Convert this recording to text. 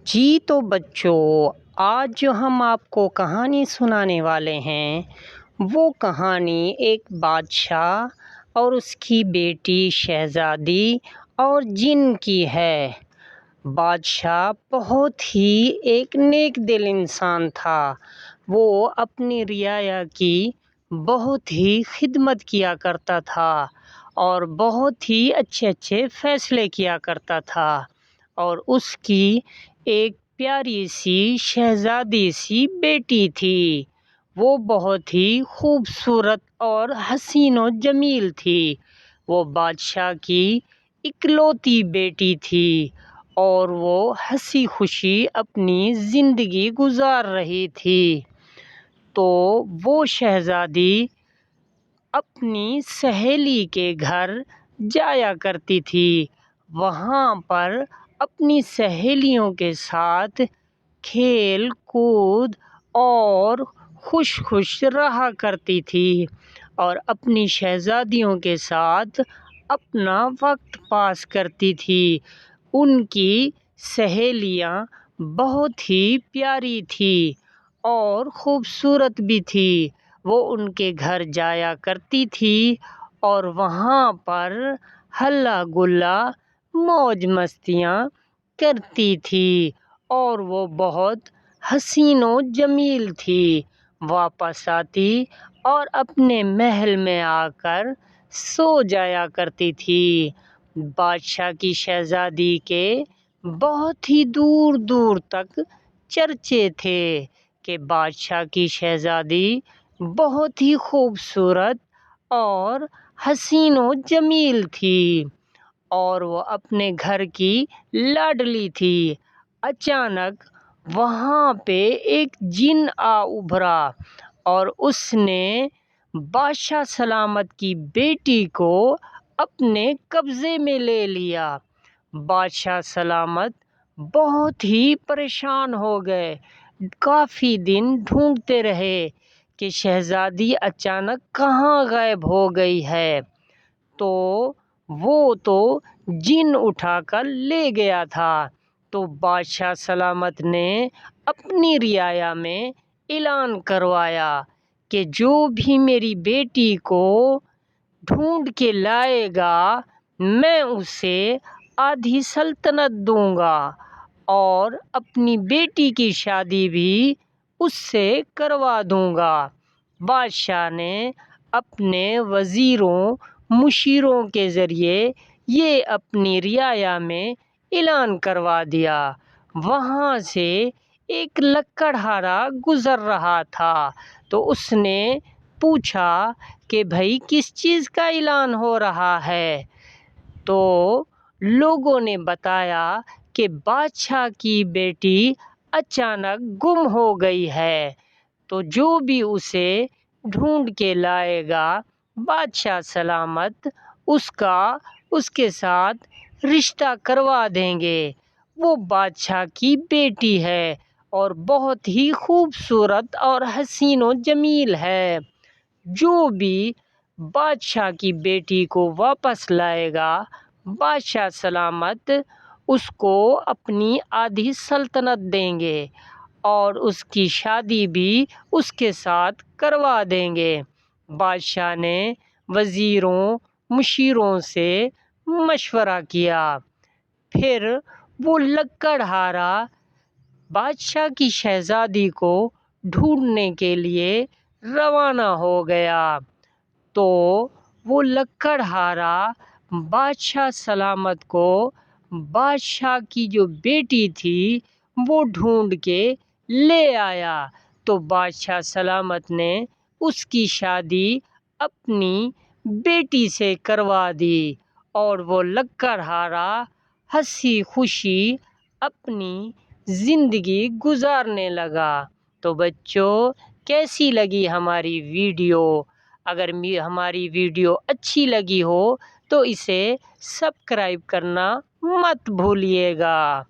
جی تو بچوں، آج جو ہم آپ کو کہانی سنانے والے ہیں وہ کہانی ایک بادشاہ اور اس کی بیٹی شہزادی اور جن کی ہے۔ بادشاہ بہت ہی ایک نیک دل انسان تھا۔ وہ اپنی رعایا کی بہت ہی خدمت کیا کرتا تھا اور بہت ہی اچھے اچھے فیصلے کیا کرتا تھا، اور اس کی ایک پیاری سی شہزادی سی بیٹی تھی۔ وہ بہت ہی خوبصورت اور حسین و جمیل تھی۔ وہ بادشاہ کی اکلوتی بیٹی تھی اور وہ ہنسی خوشی اپنی زندگی گزار رہی تھی۔ تو وہ شہزادی اپنی سہیلی کے گھر جایا کرتی تھی۔ وہاں پر اپنی سہیلیوں کے ساتھ کھیل کود اور خوش رہا کرتی تھی اور اپنی شہزادیوں کے ساتھ اپنا وقت پاس کرتی تھی۔ ان کی سہیلیاں بہت ہی پیاری تھی اور خوبصورت بھی تھی۔ وہ ان کے گھر جایا کرتی تھی اور وہاں پر ہلا گلا موج مستیاں کرتی تھی اور وہ بہت حسین و جمیل تھی۔ واپس آتی اور اپنے محل میں آ کر سو جایا کرتی تھی۔ بادشاہ کی شہزادی کے بہت ہی دور دور تک چرچے تھے کہ بادشاہ کی شہزادی بہت ہی خوبصورت اور حسین و جمیل تھی اور وہ اپنے گھر کی لاڈلی تھی۔ اچانک وہاں پہ ایک جن آ ابھرا اور اس نے بادشاہ سلامت کی بیٹی کو اپنے قبضے میں لے لیا۔ بادشاہ سلامت بہت ہی پریشان ہو گئے۔ کافی دن ڈھونڈتے رہے کہ شہزادی اچانک کہاں غائب ہو گئی ہے، تو وہ تو جن اٹھا کر لے گیا تھا۔ تو بادشاہ سلامت نے اپنی رعایا میں اعلان کروایا کہ جو بھی میری بیٹی کو ڈھونڈ کے لائے گا میں اسے آدھی سلطنت دوں گا اور اپنی بیٹی کی شادی بھی اس سے کروا دوں گا۔ بادشاہ نے اپنے وزیروں مشیروں کے ذریعے یہ اپنی رعایا میں اعلان کروا دیا۔ وہاں سے ایک لکڑہارا گزر رہا تھا تو اس نے پوچھا کہ بھائی کس چیز کا اعلان ہو رہا ہے؟ تو لوگوں نے بتایا کہ بادشاہ کی بیٹی اچانک گم ہو گئی ہے، تو جو بھی اسے ڈھونڈ کے لائے گا بادشاہ سلامت اس کے ساتھ رشتہ کروا دیں گے۔ وہ بادشاہ کی بیٹی ہے اور بہت ہی خوبصورت اور حسین و جمیل ہے۔ جو بھی بادشاہ کی بیٹی کو واپس لائے گا بادشاہ سلامت اس کو اپنی آدھی سلطنت دیں گے اور اس کی شادی بھی اس کے ساتھ کروا دیں گے۔ بادشاہ نے وزیروں مشیروں سے مشورہ کیا، پھر وہ لکڑہارا بادشاہ کی شہزادی کو ڈھونڈنے کے لیے روانہ ہو گیا۔ تو وہ لکڑہارا بادشاہ سلامت کو بادشاہ کی جو بیٹی تھی وہ ڈھونڈ کے لے آیا۔ تو بادشاہ سلامت نے اس کی شادی اپنی بیٹی سے کروا دی اور وہ لکڑہارا ہنسی خوشی اپنی زندگی گزارنے لگا۔ تو بچوں، کیسی لگی ہماری ویڈیو؟ اگر ہماری ویڈیو اچھی لگی ہو تو اسے سبسکرائب کرنا مت بھولیے گا۔